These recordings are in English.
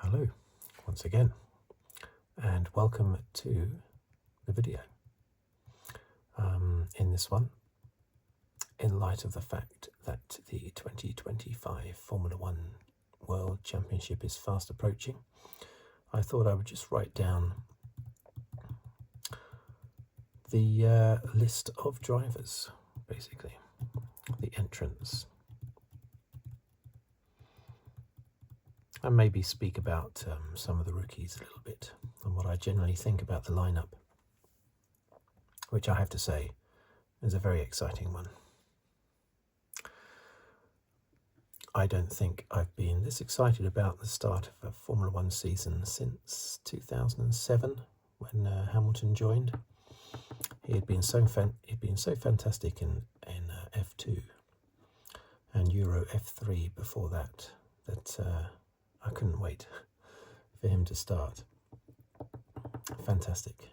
Hello once again, and welcome to the video. In this one, in light of the fact that the 2025 Formula One World Championship is fast approaching, I thought I would just write down the list of drivers, basically, the entrants, and maybe speak about some of the rookies a little bit and what I generally think about the lineup, which I have to say is a very exciting one. I don't think I've been this excited about the start of a Formula One season since 2007 when Hamilton joined. He had been so fantastic in F2 and Euro F3 before that I couldn't wait for him to start. Fantastic.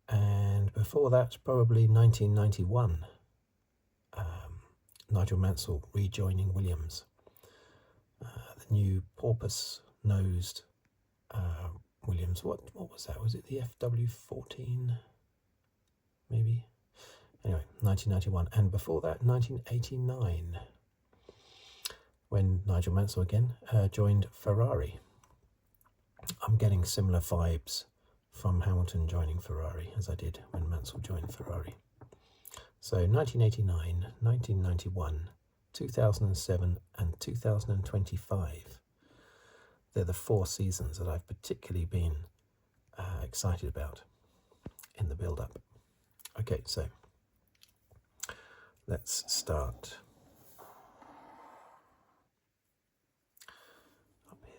And before that, probably 1991, Nigel Mansell rejoining Williams. The new porpoise-nosed Williams. What was that? Was it the FW14? Maybe? Anyway, 1991. And before that, 1989, when Nigel Mansell again joined Ferrari. I'm getting similar vibes from Hamilton joining Ferrari as I did when Mansell joined Ferrari. So 1989, 1991, 2007 and 2025. They're the 4 seasons that I've particularly been excited about in the build-up. Okay, so let's start. Up here.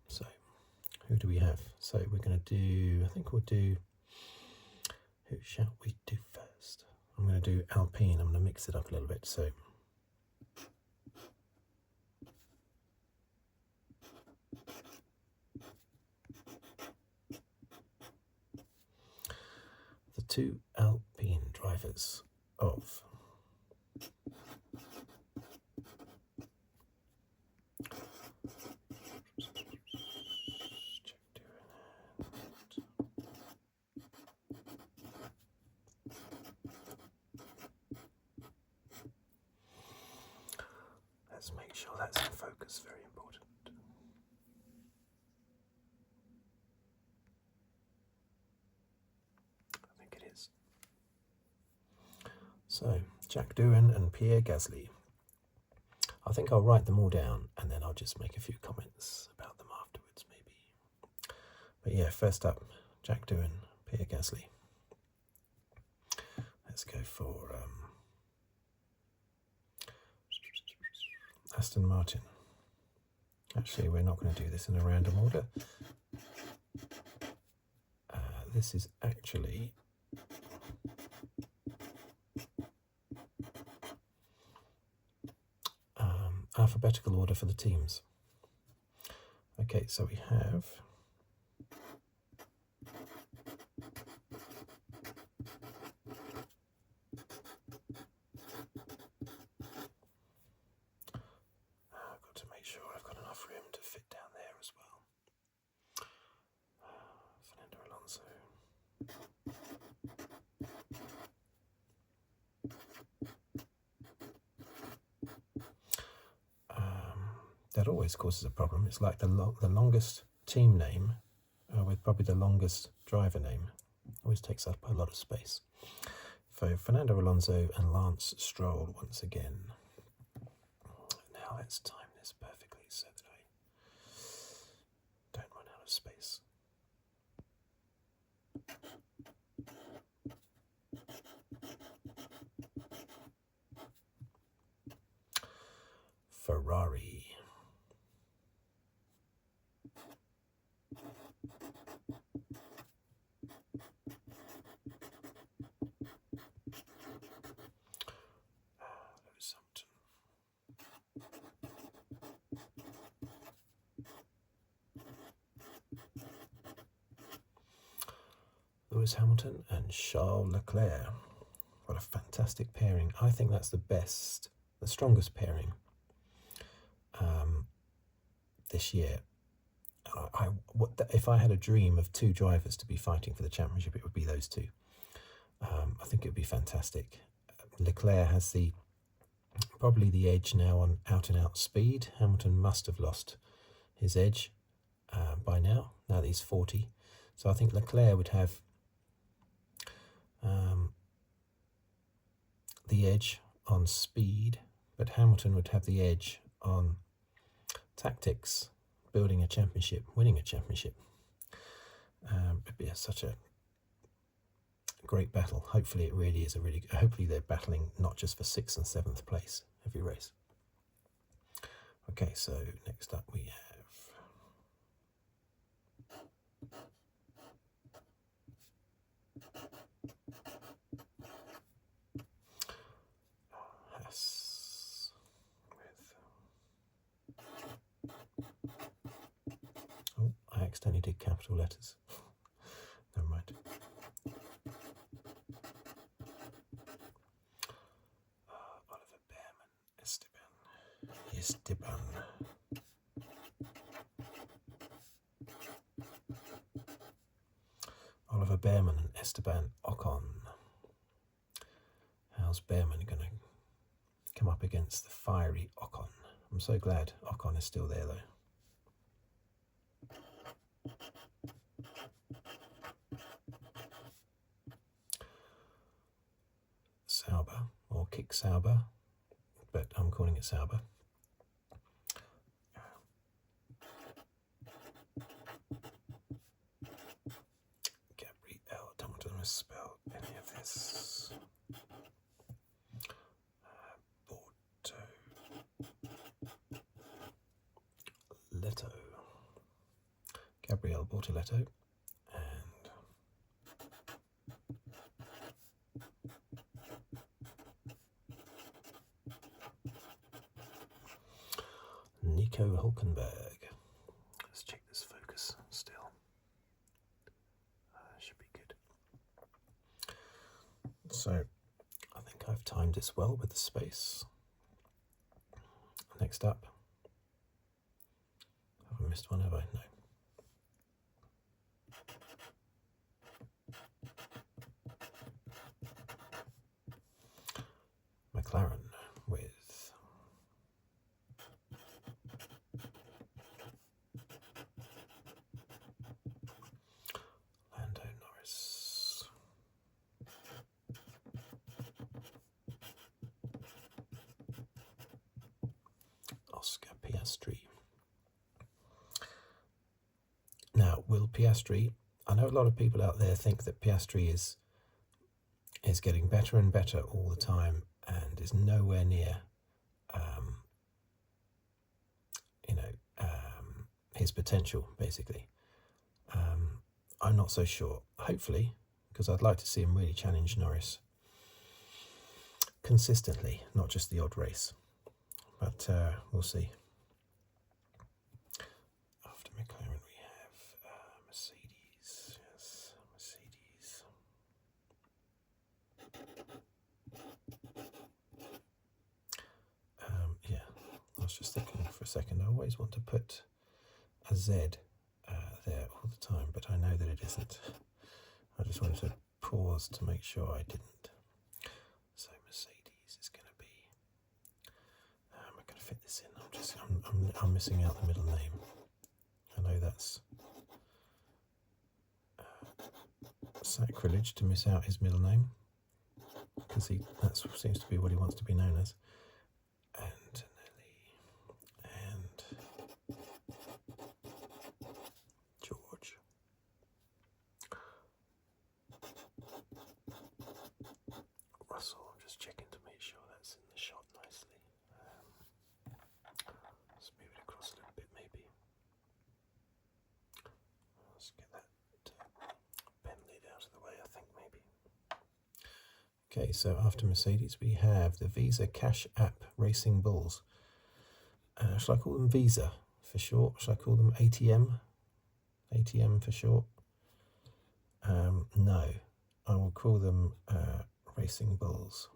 So who do we have? So we're going to do, I think we'll do, who shall we do first? I'm going to do Alpine. I'm going to mix it up a little bit. So the 2 Alpine drivers of let's make sure that's in focus, very important. I think it is. So, Jack Doohan and Pierre Gasly. I think I'll write them all down and then I'll just make a few comments about them afterwards, maybe. But yeah, first up, Jack Doohan, Pierre Gasly. Let's go for Aston Martin. Actually, we're not going to do this in a random order. This is actually alphabetical order for the teams. Okay, so we have room to fit down there as well. Fernando Alonso. That always causes a problem. It's like the longest team name with probably the longest driver name. Always takes up a lot of space. So Fernando Alonso and Lance Stroll once again. Now let's time this perfectly so that I don't run out of space. Ferrari. Lewis Hamilton and Charles Leclerc. What a fantastic pairing. I think that's the strongest pairing this year, if I had a dream of two drivers to be fighting for the championship, it would be those two. I think it would be fantastic. Leclerc has probably the edge now on out-and-out speed. Hamilton must have lost his edge by now that he's 40. So I think Leclerc would have the edge on speed, but Hamilton would have the edge on tactics, building a championship, winning a championship. It'd be such a great battle. Hopefully it really is hopefully they're battling not just for 6th and 7th place every race. Okay, so next up we have Haas with... I accidentally did capital letters. Never mind. Oliver Bearman, Esteban. Oliver Bearman and Esteban Ocon. How's Bearman going to come up against the fiery Ocon? I'm so glad Ocon is still there, though. Sauber, or Kick Sauber, but I'm calling it Sauber. Gabriel, don't want to misspell any of this. Bortoleto. Gabriel Bortoleto. Nico Hulkenberg. Let's check this focus still. Should be good. So, I think I've timed this well with the space. Next up. Haven't missed one, have I? No. McLaren with Norris. Oscar Piastri. Now, will Piastri... I know a lot of people out there think that Piastri is getting better and better all the time and is nowhere near his potential, basically. I'm not so sure. Hopefully, because I'd like to see him really challenge Norris consistently, not just the odd race. But we'll see. After McLaren, we have Mercedes. Yes, Mercedes. Yeah, I was just thinking for a second. I always want to put a Z there all the time, but I know that it isn't. I just wanted to pause to make sure I didn't. So Mercedes is going to be... am I going to fit this in? I'm missing out the middle name. I know that's sacrilege to miss out his middle name, because that seems to be what he wants to be known as. Antonelli and George. Russell, I'm just checking to make sure that's in the shot nicely. Let's move it across a little bit, maybe. Let's get that pen lid out of the way, I think, maybe. Okay, so after Mercedes, we have the Visa Cash App Racing Bulls. Shall I call them Visa for short? Shall I call them ATM? ATM for short? No, I will call them Racing Bulls.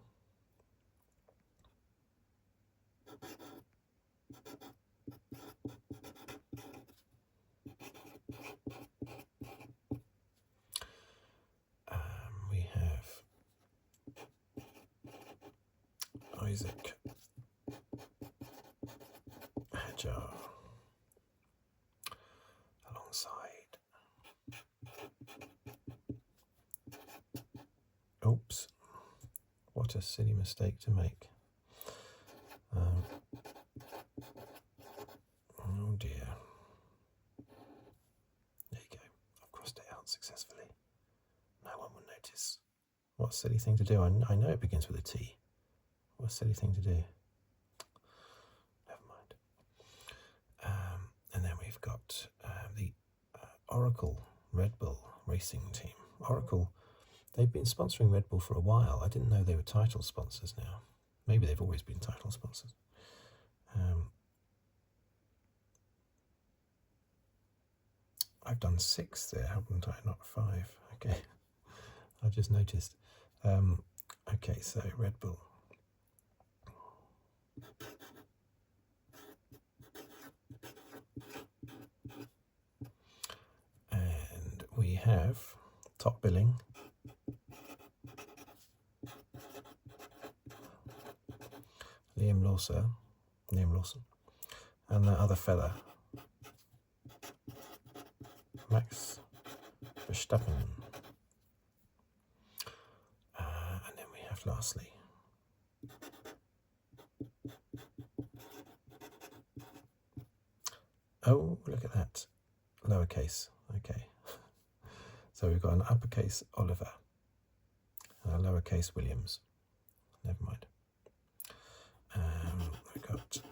Isaac Hadjar alongside. Oops, what a silly mistake to make. Oh dear. There you go. I've crossed it out successfully. No one will notice. What a silly thing to do. I know it begins with a T. What a silly thing to do. Never mind. And then we've got the Oracle Red Bull racing team. Oracle, they've been sponsoring Red Bull for a while. I didn't know they were title sponsors now. Maybe they've always been title sponsors. I've done 6 there, haven't I? Not 5. Okay, I just noticed. Okay, so Red Bull. And we have top billing. Liam Lawson, and that other fella, Max Verstappen. And then we have lastly oh, look at that, lowercase. Okay, so we've got an uppercase Oliver and a lowercase Williams. Never mind. We've got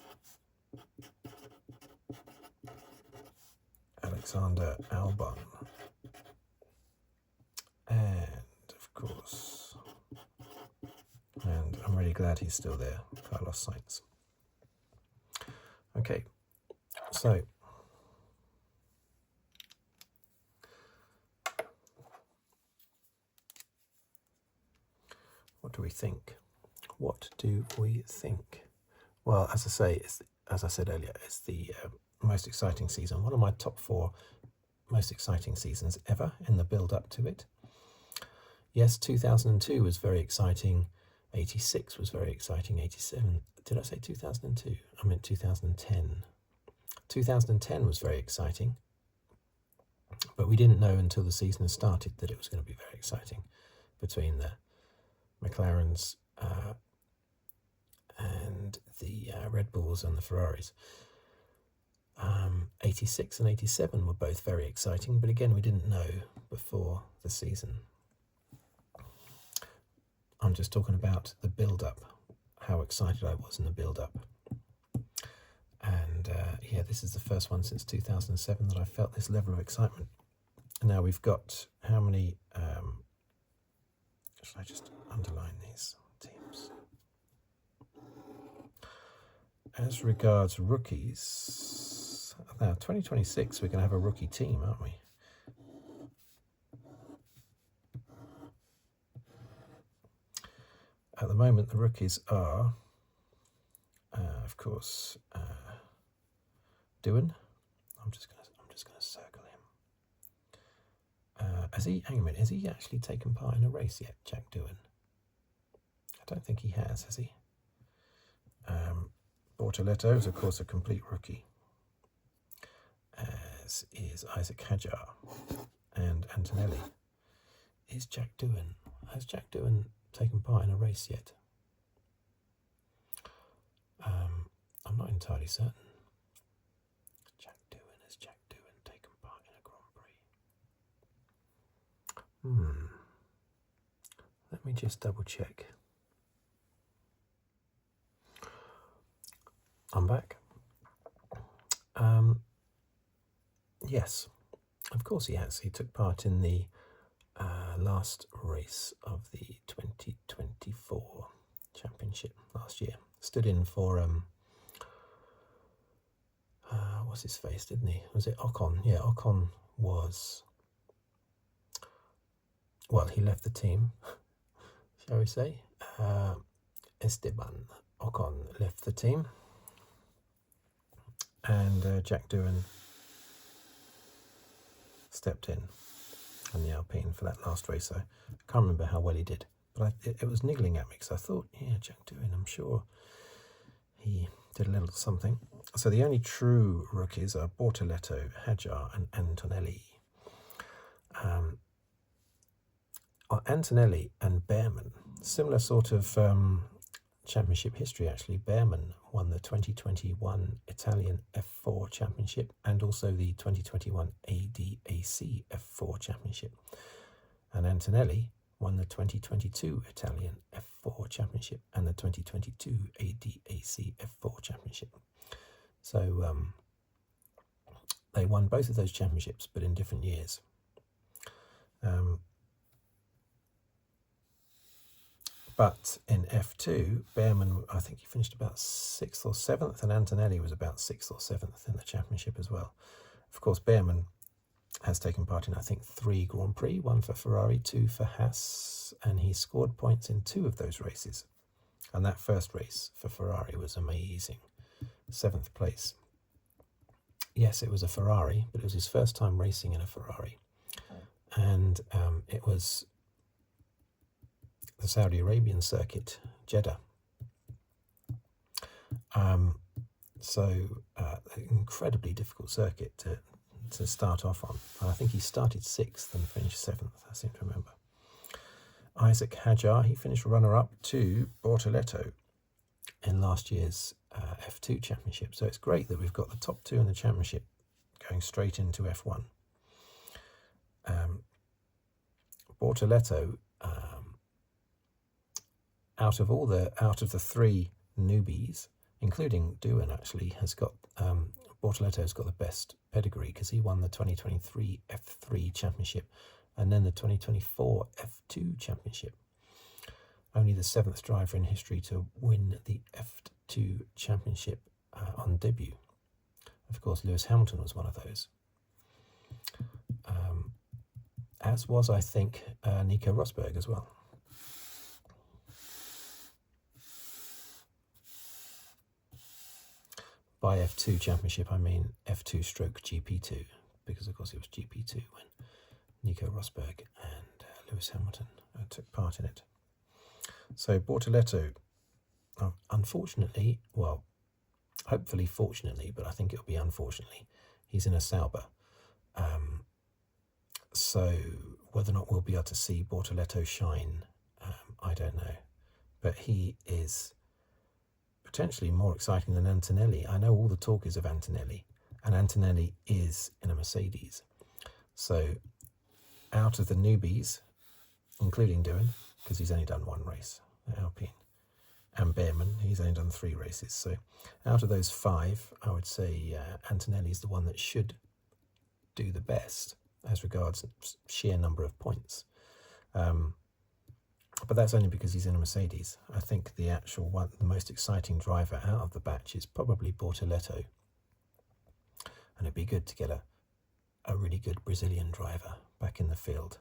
Alexander Albon, and of course, and I'm really glad he's still there, Carlos Sainz. Okay, so what do we think? What do we think? Well, as I say, as I said earlier, it's the most exciting season. One of my top 4 most exciting seasons ever in the build-up to it. Yes, 2002 was very exciting. 86 was very exciting. 87. Did I say 2002? I meant 2010. 2010 was very exciting. But we didn't know until the season had started that it was going to be very exciting between the McLarens and the Red Bulls and the Ferraris. 86 and 87 were both very exciting, but again, we didn't know before the season. I'm just talking about the build-up, how excited I was in the build-up. And yeah, this is the first one since 2007 that I felt this level of excitement. And now we've got how many... should I just underline these teams? As regards rookies, now 2026 we're going to have a rookie team, aren't we? At the moment, the rookies are, of course, Doohan. I'm just gonna circle him. Has he? Hang a minute. Has he actually taken part in a race yet, Jack Doohan? I don't think he has he? Bortoleto is, of course, a complete rookie, as is Isaac Hadjar and Antonelli. Is Jack Doohan? Has Jack Doohan taken part in a race yet? I'm not entirely certain. Has Jack Doohan taken part in a Grand Prix? Let me just double check. I'm back. Yes, of course he has. He took part in the last race of the 2024 championship last year. Stood in for what's his face, didn't he? Was it Ocon? Yeah, Ocon was, well, he left the team, shall we say. Esteban Ocon left the team, and Jack Doohan stepped in the Alpine for that last race. So I can't remember how well he did. But it was niggling at me because I thought, yeah, Jack Doohan, I'm sure he did a little something. So the only true rookies are Bortoleto, Hadjar and Antonelli. Antonelli and Bearman, similar sort of championship history actually. Bearman won the 2021 Italian F4 Championship and also the 2021 ADAC F4 Championship. And Antonelli won the 2022 Italian F4 Championship and the 2022 ADAC F4 Championship. So they won both of those championships, but in different years. But in F2, Bearman, I think he finished about 6th or 7th, and Antonelli was about 6th or 7th in the championship as well. Of course, Bearman has taken part in, I think, 3 Grand Prix, 1 for Ferrari, 2 for Haas, and he scored points in 2 of those races. And that first race for Ferrari was amazing. 7th place. Yes, it was a Ferrari, but it was his first time racing in a Ferrari. And it was the Saudi Arabian circuit, Jeddah. Incredibly difficult circuit to start off on. And I think he started 6th and finished 7th, I seem to remember. Isaac Hadjar, he finished runner-up to Bortoleto in last year's F2 championship. So it's great that we've got the top 2 in the championship going straight into F1. Bortoleto, out of the 3 newbies, including Doohan actually, has got Bortoleto has got the best pedigree because he won the 2023 F3 championship and then the 2024 F2 championship. Only the 7th driver in history to win the F2 championship on debut. Of course, Lewis Hamilton was one of those. As was, I think, Nico Rosberg as well. By F2 championship, I mean F2 stroke GP2, because of course it was GP2 when Nico Rosberg and Lewis Hamilton took part in it. So Bortoleto, unfortunately, well, hopefully fortunately, but I think it'll be unfortunately, he's in a Sauber. So whether or not we'll be able to see Bortoleto shine, I don't know. But he is potentially more exciting than Antonelli. I know all the talk is of Antonelli, and Antonelli is in a Mercedes. So out of the newbies, including Doohan, because he's only done 1 race at Alpine, and Bearman, he's only done 3 races. So out of those 5, I would say Antonelli's the one that should do the best as regards sheer number of points. But that's only because he's in a Mercedes. I think the actual one, the most exciting driver out of the batch is probably Bortoleto. And it'd be good to get a really good Brazilian driver back in the field.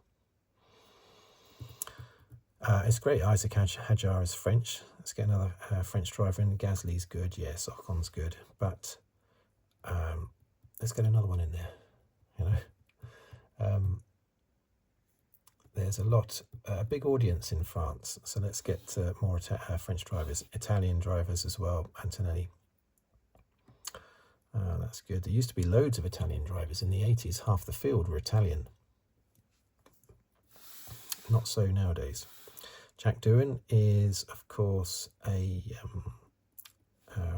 It's great. Isaac Hadjar is French. Let's get another French driver in. Gasly's good. Yes, Ocon's good. But let's get another one in there, you know. There's a big audience in France, so let's get more French drivers, Italian drivers as well. Antonelli, that's good. There used to be loads of Italian drivers in the 80s. Half the field were Italian. Not so nowadays. Jack Doohan is, of course,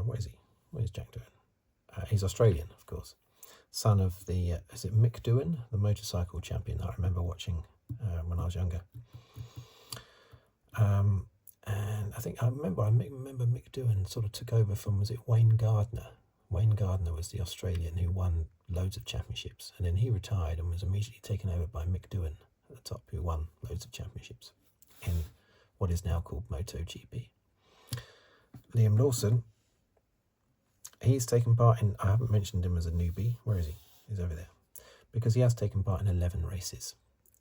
what is he? Where's Jack Doohan? He's Australian, of course. Son of the, is it Mick Doohan, the motorcycle champion that I remember watching when I was younger. And I remember Mick Doohan sort of took over from, was it Wayne Gardner? Wayne Gardner was the Australian who won loads of championships, and then he retired and was immediately taken over by Mick Doohan at the top, who won loads of championships in what is now called MotoGP. Liam Lawson, he's taken part in, I haven't mentioned him as a newbie. Where is he? He's over there. Because he has taken part in 11 races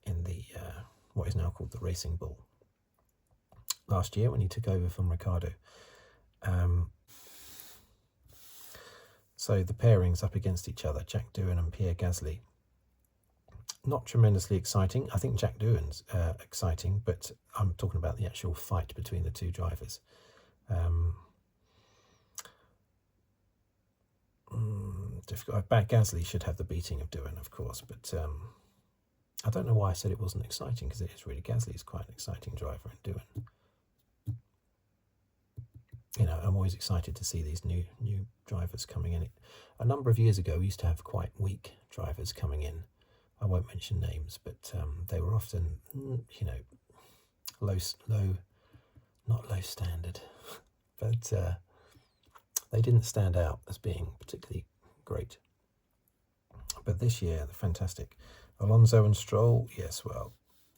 in the what is now called the Racing Bull. Last year when he took over from Ricciardo. So the pairings up against each other, Jack Doohan and Pierre Gasly. not tremendously exciting. I think Jack Doohan's exciting, but I'm talking about the actual fight between the two drivers. Difficult. Gasly should have the beating of Doohan, of course, but I don't know why I said it wasn't exciting, because it is really. Gasly is quite an exciting driver, and Doohan. You know, I'm always excited to see these new drivers coming in. A number of years ago, we used to have quite weak drivers coming in. I won't mention names, but they were often, you know, not low standard, but they didn't stand out as being particularly great. But this year, they're fantastic. Alonso and Stroll, yes, well,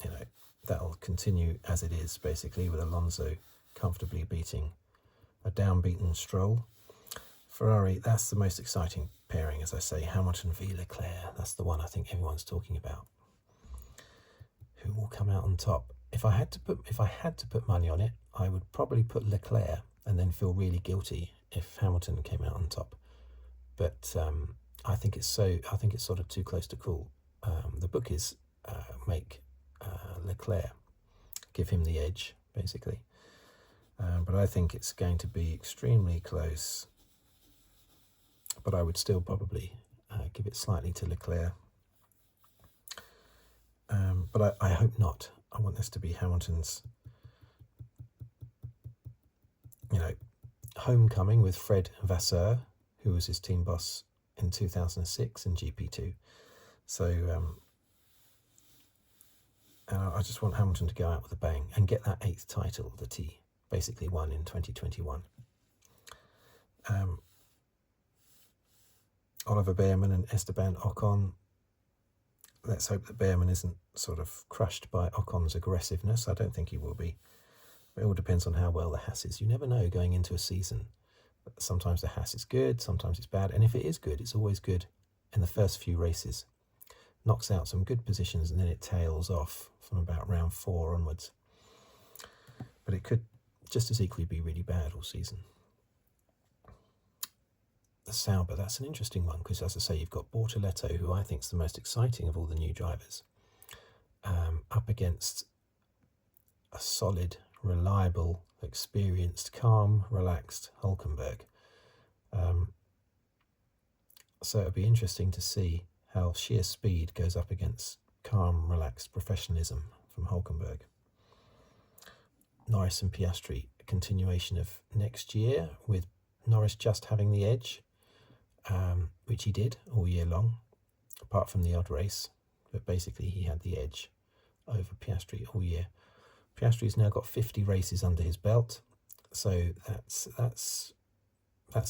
you know, that'll continue as it is, basically, with Alonso comfortably beating a downbeaten Stroll. Ferrari, that's the most exciting pairing, as I say. Hamilton v Leclerc, that's the one I think everyone's talking about. Who will come out on top? If I had to put money on it, I would probably put Leclerc and then feel really guilty if Hamilton came out on top. But I think it's sort of too close to call. The bookies make Leclerc, give him the edge, basically. But I think it's going to be extremely close. But I would still probably give it slightly to Leclerc. But I hope not. I want this to be Hamilton's, you know, homecoming with Fred Vasseur, who was his team boss in 2006 in GP2. So I just want Hamilton to go out with a bang and get that 8th title that he basically won in 2021. Oliver Bearman and Esteban Ocon. Let's hope that Bearman isn't sort of crushed by Ocon's aggressiveness. I don't think he will be. It all depends on how well the Haas is. You never know going into a season. Sometimes the Haas is good, sometimes it's bad. And if it is good, it's always good in the first few races. Knocks out some good positions and then it tails off from about round 4 onwards. But it could just as equally be really bad all season. The Sauber, that's an interesting one, because as I say, you've got Bortoleto, who I think is the most exciting of all the new drivers, up against a solid, reliable, experienced, calm, relaxed Hulkenberg. So it'll be interesting to see how sheer speed goes up against calm, relaxed professionalism from Hulkenberg. Norris and Piastri, a continuation of next year, with Norris just having the edge, which he did all year long, apart from the odd race. But basically he had the edge over Piastri all year. Piastri's now got 50 races under his belt, so that's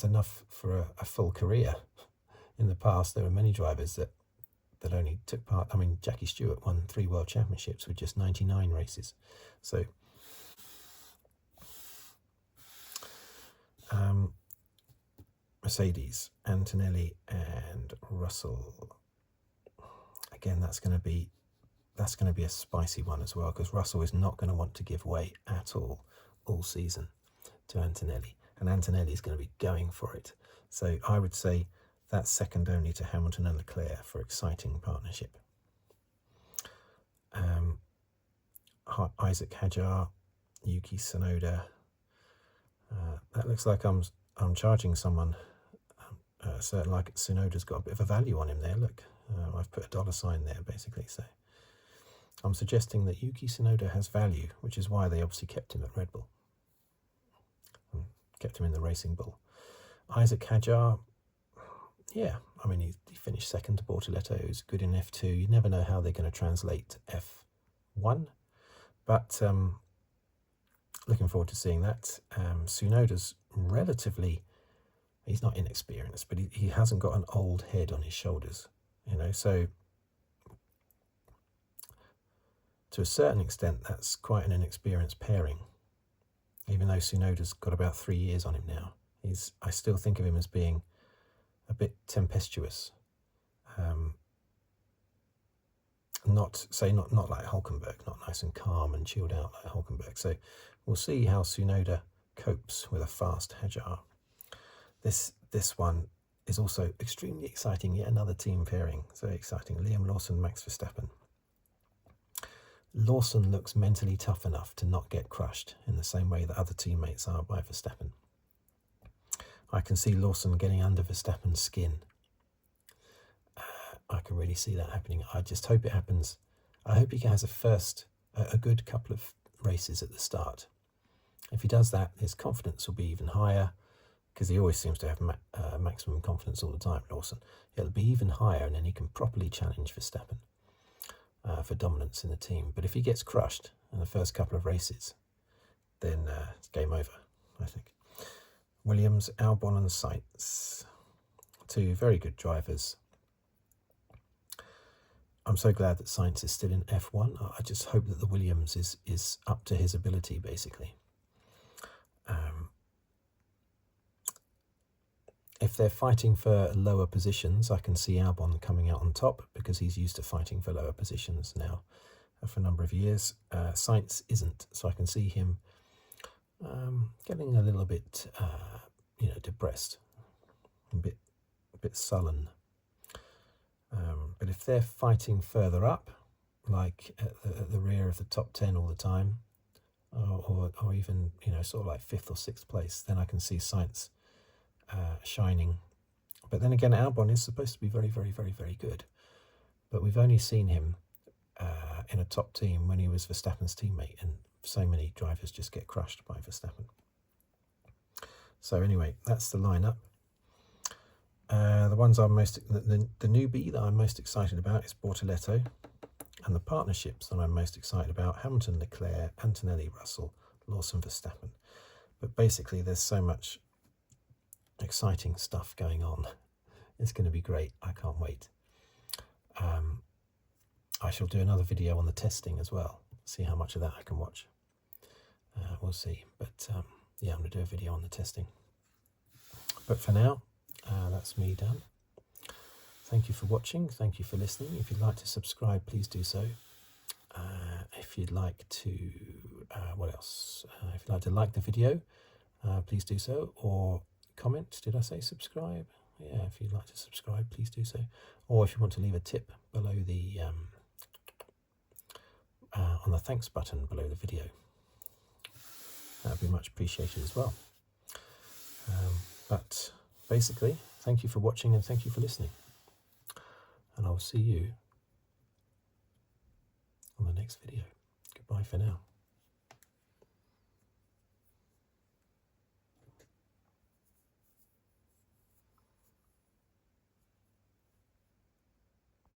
enough for a full career. In the past, there were many drivers that only took part. I mean, Jackie Stewart won 3 World Championships with just 99 races. So Mercedes, Antonelli and Russell. Again, that's going to be a spicy one as well, because Russell is not going to want to give way at all season to Antonelli, and Antonelli is going to be going for it. So I would say that's second only to Hamilton and Leclerc for exciting partnership. Isaac Hadjar, Yuki Tsunoda. That looks like I'm charging someone. Certain like Tsunoda's got a bit of a value on him there. Look, I've put a $sign there basically. So I'm suggesting that Yuki Tsunoda has value, which is why they obviously kept him at Red Bull. Kept him in the Racing Bull. Isaac Hadjar, yeah, I mean, he finished second to Bortoleto, who's good in F2. You never know how they're going to translate to F1, but looking forward to seeing that. Tsunoda's relatively, he's not inexperienced, but he hasn't got an old head on his shoulders, you know, so to a certain extent, that's quite an inexperienced pairing, even though Tsunoda's got about 3 years on him now. I still think of him as being a bit tempestuous. Not like Hulkenberg, not nice and calm and chilled out like Hulkenberg. So we'll see how Tsunoda copes with a fast Hadjar. This one, is also extremely exciting. Yet another team pairing. So exciting. Liam Lawson, Max Verstappen. Lawson looks mentally tough enough to not get crushed in the same way that other teammates are by Verstappen. I can see Lawson getting under Verstappen's skin. I can really see that happening. I just hope it happens. I hope he has a good couple of races at the start. If he does that, his confidence will be even higher, because he always seems to have maximum confidence all the time, Lawson. It'll be even higher, and then he can properly challenge Verstappen for dominance in the team. But if he gets crushed in the first couple of races, then it's game over, I think. Williams, Albon and Sainz, two very good drivers. I'm so glad that Sainz is still in F1. I just hope that the Williams is up to his ability, basically. If they're fighting for lower positions, I can see Albon coming out on top, because he's used to fighting for lower positions now for a number of years. Sainz isn't, so I can see him getting a little bit, depressed, a bit sullen. But if they're fighting further up, like at the rear of the top 10 all the time, or even, sort of like 5th or 6th place, then I can see Sainz shining. But then again, Albon is supposed to be very, very, very, very good. But we've only seen him in a top team when he was Verstappen's teammate, and so many drivers just get crushed by Verstappen. So anyway, that's the lineup. The ones I'm the newbie that I'm most excited about is Bortoleto, and the partnerships that I'm most excited about: Hamilton, Leclerc, Antonelli, Russell, Lawson, Verstappen. But basically, there's so much exciting stuff going on. It's going to be great. I can't wait. I shall do another video on the testing as well. See how much of that I can watch. We'll see. But yeah, I'm going to do a video on the testing. But for now, that's me done. Thank you for watching. Thank you for listening. If you'd like to subscribe, please do so. If you'd like to, what else? If you'd like to like the video, please do so. Or comment. Did I say subscribe? Yeah, if you'd like to subscribe, please do so. Or if you want to leave a tip below the on the thanks button below the video, that would be much appreciated as well. But basically, thank you for watching and thank you for listening. And I'll see you on the next video. Goodbye for now.